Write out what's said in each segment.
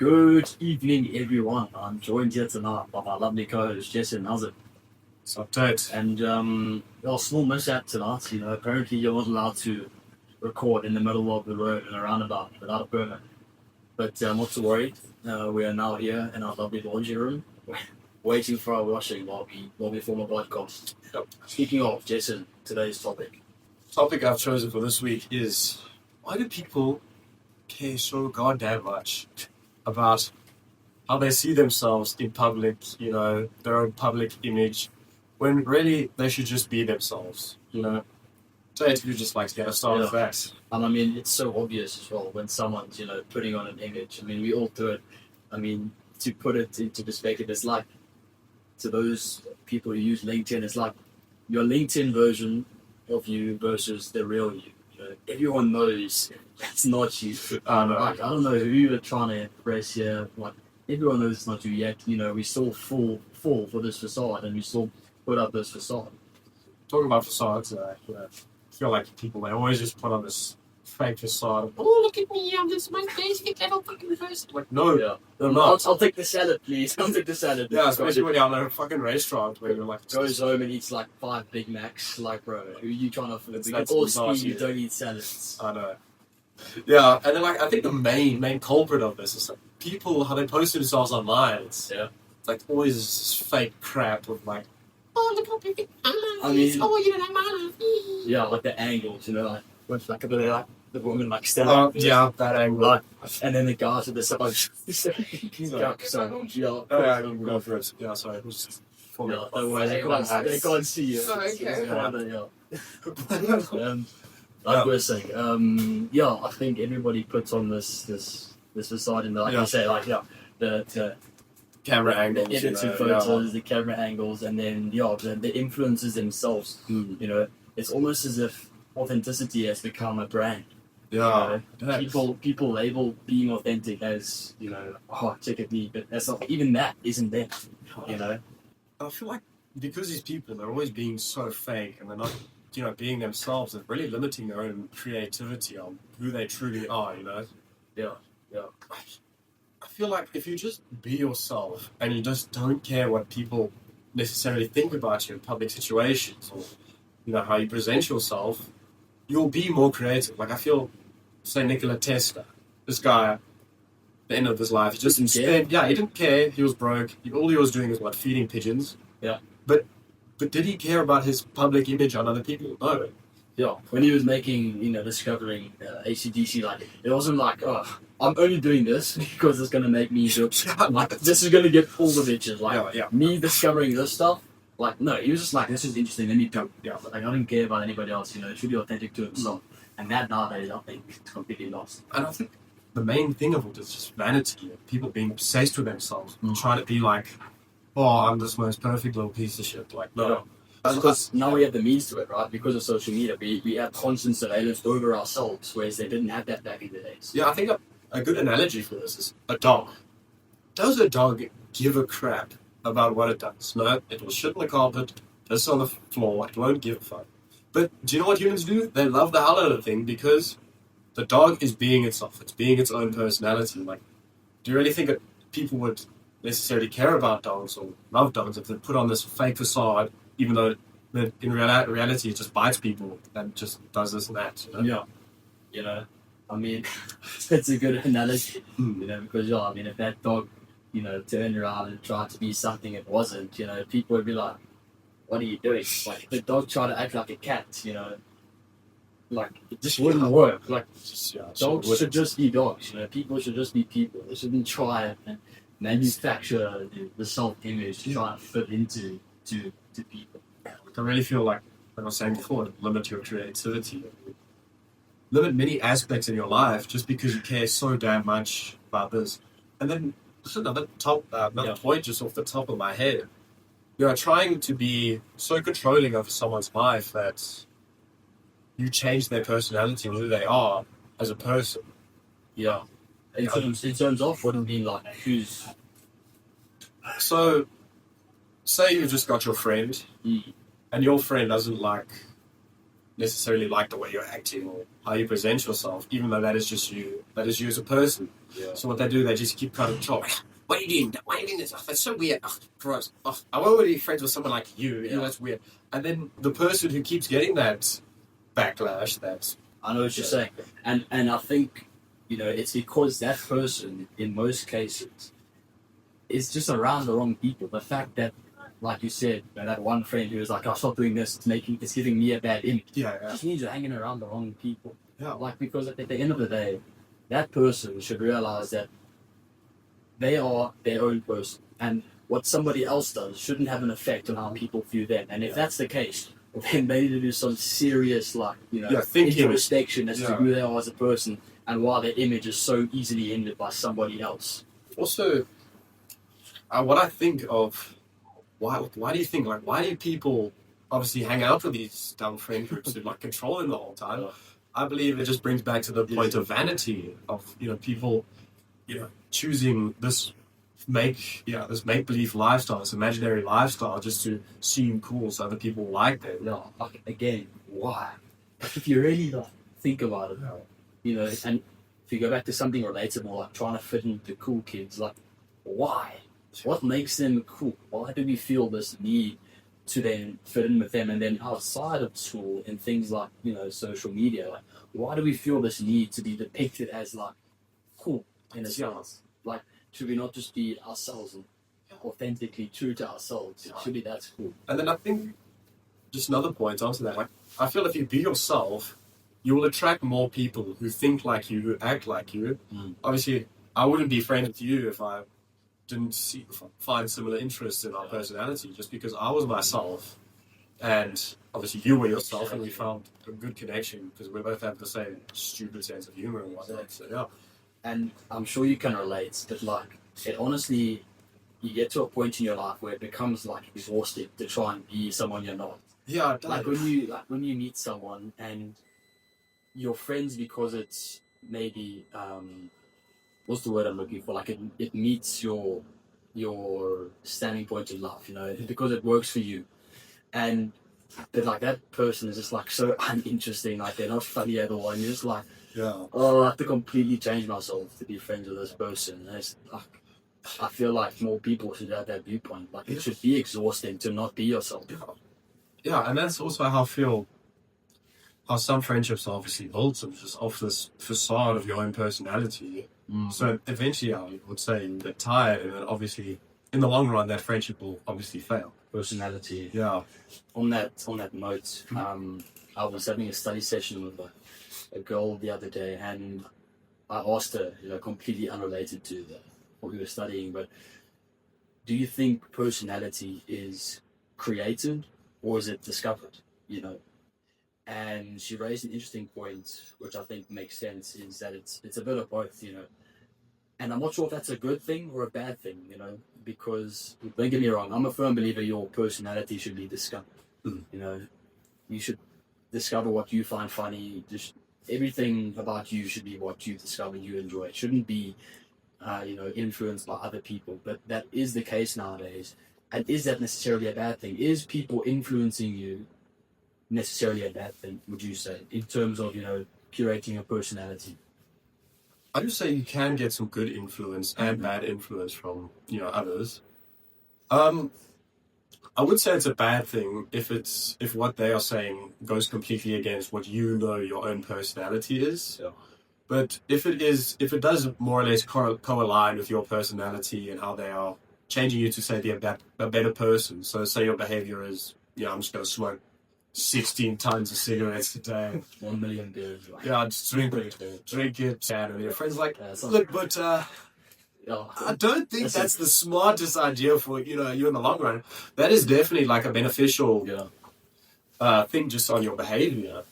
Good evening, everyone. I'm joined here tonight by my lovely co-host, Jason. How's it? It's update. And small mishap tonight. Apparently you're not allowed to record in the middle of the road and a roundabout without a permit. But not to worry. We are now here in our lovely laundry room, waiting for our washing while we form a podcast. Yep. Speaking of, Jason, today's topic. Topic I've chosen for this week is why do people care so goddamn much about how they see themselves in public, their own public image, when really they should just be themselves, So if you just like to get a start with that. And I mean, it's so obvious as well when someone's, putting on an image. I mean, we all do it. I mean, to put it into perspective, it's like, to those people who use LinkedIn, it's like your LinkedIn version of you versus the real you. Everyone knows that's not you. I don't know who you're trying to impress here. Like, everyone knows it's not you yet. We still fall for this facade, and we still put up this facade. Talking about facades, I feel like people, they always just put on this fake facade. Oh, look at me, I'm just my basic little fucking person. Like, no, they're not. I'll take the salad, please. I'll take the salad. Yeah, especially when you're at a fucking restaurant where you're like... Goes home and eats like 5 Big Macs. Like, bro, who are you trying to... We can all see you don't eat salads. I know. Yeah, and then I think the main culprit of this is like people, how they post themselves online. It's like always this fake crap of like, oh, look how perfect I mean, oh, you know, like, yeah, like the angles, like, with like a bit like the woman like standing up. Yeah, that angle. Like, and then the guys at the side. Go for it. Yeah, sorry. It was just don't worry, they can't see you. Oh, okay. Like we're saying, I think everybody puts on this facade, and like I say, like the camera angles, the edited photos, the camera angles, and then the influencers themselves. It's almost as if authenticity has become a brand. People label being authentic as check at me, but that's not even that isn't them. I feel like because these people, they're always being so fake, and they're not being themselves, and really limiting their own creativity on who they truly are. Yeah. I feel like if you just be yourself and you just don't care what people necessarily think about you in public situations, or how you present yourself, you'll be more creative. Like I feel, say Nikola Tesla, this guy, at the end of his life, he just he didn't care. He was broke. All he was doing was feeding pigeons. Yeah. But did he care about his public image on other people? No. Yeah, when he was making, discovering AC/DC, like, it wasn't like, oh, I'm only doing this because it's going to make me look, like, this is going to get all the bitches, like, me discovering this stuff, like, no, he was just like, this is interesting, let me go, like, I don't care about anybody else, it should be authentic to himself, and that nowadays, I think, is completely lost. And I think the main thing of it is just vanity, people being obsessed with themselves, trying to be like, oh, I'm this most perfect little piece of shit, like, no. Yeah. Because now we have the means to it, right? Because of social media, we have constant surveillance over ourselves, whereas they didn't have that back in the days. Yeah, I think a good analogy for this is a dog. Does a dog give a crap about what it does? No, it will shit on the carpet, piss on the floor, it won't give a fuck. But do you know what humans do? They love the hell out of the thing because the dog is being itself. It's being its own personality. Like, do you really think that people would necessarily care about dogs or love dogs if they put on this fake facade, even though in reality it just bites people and just does this and that? Yeah. I mean, it's a good analogy, because, if that dog, turned around and tried to be something it wasn't, people would be like, what are you doing? Like, if the dog tried to act like a cat, like, it just wouldn't work. Like, dogs should just be dogs, people should just be people. They shouldn't try and manufacture the self-image to try and fit into people. I really feel like I was saying before, limit your creativity. Limit many aspects in your life just because you care so damn much about this. And then just another point just off the top of my head. Trying to be so controlling of someone's life that you change their personality and who they are as a person. Yeah. In terms of what do you mean, like, who's... So, say you just got your friend, and your friend doesn't like necessarily like the way you're acting or how you present yourself, even though that is just you. That is you as a person. Yeah. So what they do, they just keep kind of control. What are you doing? Why are you doing this? Oh, that's so weird. Oh, gross. Oh, I won't want to be friends with someone like you. Yeah. That's weird. And then the person who keeps getting that backlash, that I know what you're saying, and I think, it's because that person, in most cases, is just around the wrong people. The fact that, like you said, that one friend who was like, "Oh, stop doing this. It's giving me a bad image." Just means you're hanging around the wrong people. Yeah. Like, because at the end of the day, that person should realize that they are their own person, and what somebody else does shouldn't have an effect on how people view them. And if that's the case, then they need to do some serious, thinking. introspection as to who they are as a person and why their image is so easily hindered by somebody else. Also, what I think of, why do you think, why do people obviously hang out with these dumb friend groups who control them the whole time? I believe it just brings back to the point of vanity of people choosing this make-believe lifestyle, this imaginary lifestyle, just to seem cool so other people like them. No, again, why? If you really think about it, and if you go back to something relatable, like trying to fit into cool kids, why? What makes them cool? Why do we feel this need to then fit in with them? And then outside of school and things like, social media, why do we feel this need to be depicted as cool in a sense? Should we not just be ourselves and authentically true to ourselves? Surely that's cool. And then I think, just another point onto that, I feel if you be yourself, you will attract more people who think like you, who act like you. Obviously, I wouldn't be friends with you if I didn't find similar interests in our personality, just because I was myself, and obviously you were yourself, and we found a good connection because we both have the same stupid sense of humor and whatnot. So yeah. And I'm sure you can relate, but it honestly, you get to a point in your life where it becomes exhausting to try and be someone you're not. Yeah, when you meet someone and you're friends because it's maybe what's the word I'm looking for? It meets your standing point in life, because it works for you, but that person is just so uninteresting, they're not funny at all, and you're just I have to completely change myself to be friends with this person. And it's I feel like more people should have that viewpoint. It should be exhausting to not be yourself. Yeah, and that's also how I feel. How some friendships are obviously built just off this facade of your own personality. So eventually, I would say you get tired, and then obviously, in the long run, that friendship will obviously fail. Personality. Yeah. On that note, I was having a study session with a girl the other day, and I asked her, completely unrelated to what we were studying, but do you think personality is created or is it discovered? And she raised an interesting point, which I think makes sense, is that it's a bit of both, And I'm not sure if that's a good thing or a bad thing, because don't get me wrong, I'm a firm believer your personality should be discovered. You should discover what you find funny. Just everything about you should be what you discover you enjoy. It shouldn't be, influenced by other people. But that is the case nowadays. And is that necessarily a bad thing? Is people influencing you necessarily a bad thing, would you say, in terms of, curating your personality? I would say you can get some good influence and bad influence from, others. I would say it's a bad thing if what they are saying goes completely against what your own personality is. Yeah. But if it does more or less co-align with your personality and how they are changing you to say be a better person. So say your behavior is, I'm just going to smoke 16 tons of cigarettes a day. 1 million beers. Yeah, just drink it, chat with your friends. Look, but I don't think that's the smartest idea for you in the long run. That is definitely a beneficial thing just on your behavior.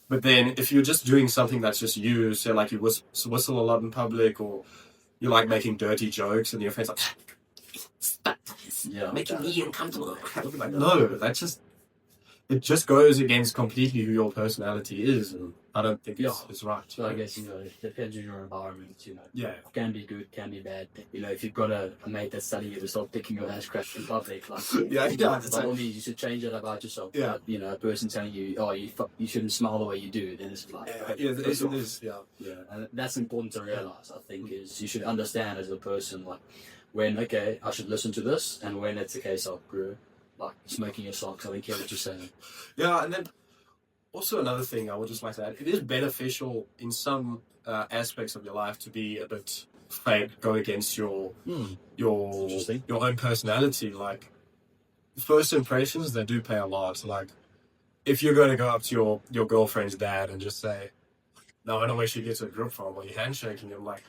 But then if you're just doing something that's just you, say you whistle a lot in public, or you like making dirty jokes, and your friends making me uncomfortable. No, that's just. it just goes against completely who your personality is, and I don't think it's right. So I guess, it depends on your environment, Yeah. Can be good, can be bad. If you've got a mate that's telling you to stop picking your ass crap in public, like, by all means, you should change that about yourself. Yeah. But, a person telling you, oh, you shouldn't smile the way you do, then it's like, it is. Yeah, and that's important to realize, I think, is you should understand as a person, like, when, okay, I should listen to this, and when it's a case of, like, smoking your socks, I don't care what you're saying. Yeah, and then also another thing I would just like to add, it is beneficial in some aspects of your life to be a bit fake, go against your own personality. Like, first impressions, they do pay a lot. Like, if you're going to go up to your girlfriend's dad and just say, no, I know where she gets her grip from, or you're handshaking him, like,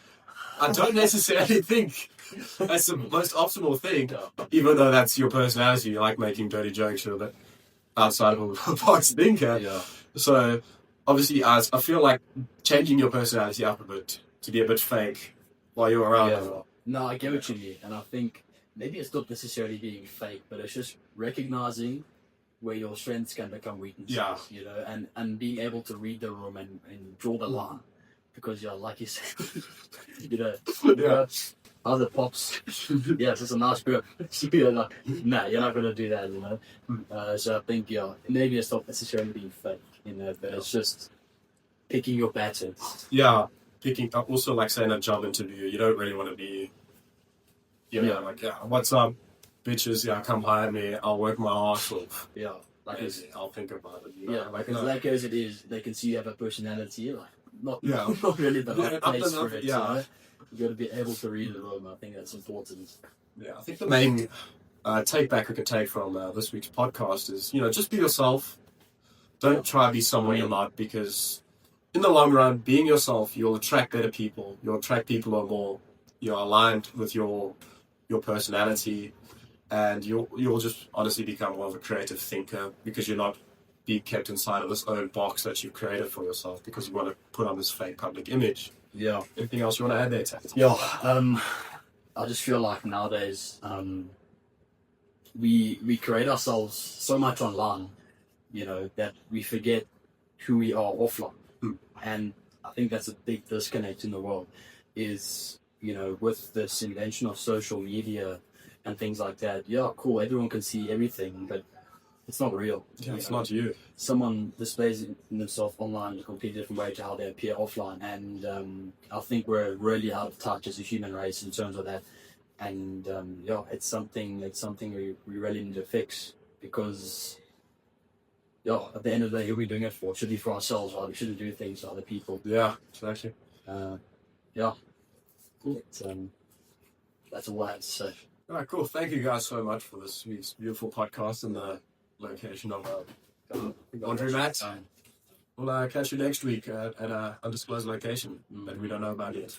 I don't necessarily think that's the most optimal thing, even though that's your personality. You like making dirty jokes or that outside of a box thinker. Yeah. So, obviously, I feel like changing your personality up a bit to be a bit fake while you're around. Yeah. No, I get what you mean, and I think maybe it's not necessarily being fake, but it's just recognizing where your strengths can become weaknesses. Yeah. And being able to read the room and draw the line. Because, like you said, other pops, yes, it's a nice girl. You're like, nah, you're not going to do that, So I think, maybe it's not necessarily being fake, but it's just picking your battles. Yeah, also like saying a job interview, you don't really want to be, like, what's up, bitches, come hire me, I'll work my ass off. Yeah. Like, I'll think about it. Because like as it is, they can see you have a personality, like, not really the right place for it. Yeah. You got to be able to read the room. I think that's important. Yeah, I think the main take back we could take from this week's podcast is, just be yourself. Don't try to be someone you're not, because in the long run, being yourself, you'll attract better people. You'll attract people who are more, aligned with your personality, and you'll just honestly become more of a creative thinker, because you're not be kept inside of this own box that you've created for yourself because you want to put on this fake public image. Yeah. Anything else you want to add there, Tat? Yeah. I just feel like nowadays we create ourselves so much online, that we forget who we are offline. And I think that's a big disconnect in the world is, with this invention of social media and things like that. Yeah, cool. Everyone can see everything, but it's not real. Yeah, it's not you. Someone displays themselves online in a completely different way to how they appear offline, and I think we're really out of touch as a human race in terms of that. And it's something we really need to fix, because at the end of the day, who are we doing it for? It should be for ourselves, right? We shouldn't do things to other people. Yeah, exactly. Cool. That's all I have to say. All right, cool. Thank you guys so much for this week's beautiful podcast and the location of laundromat. We'll catch you next week at an undisclosed location that we don't know about yet.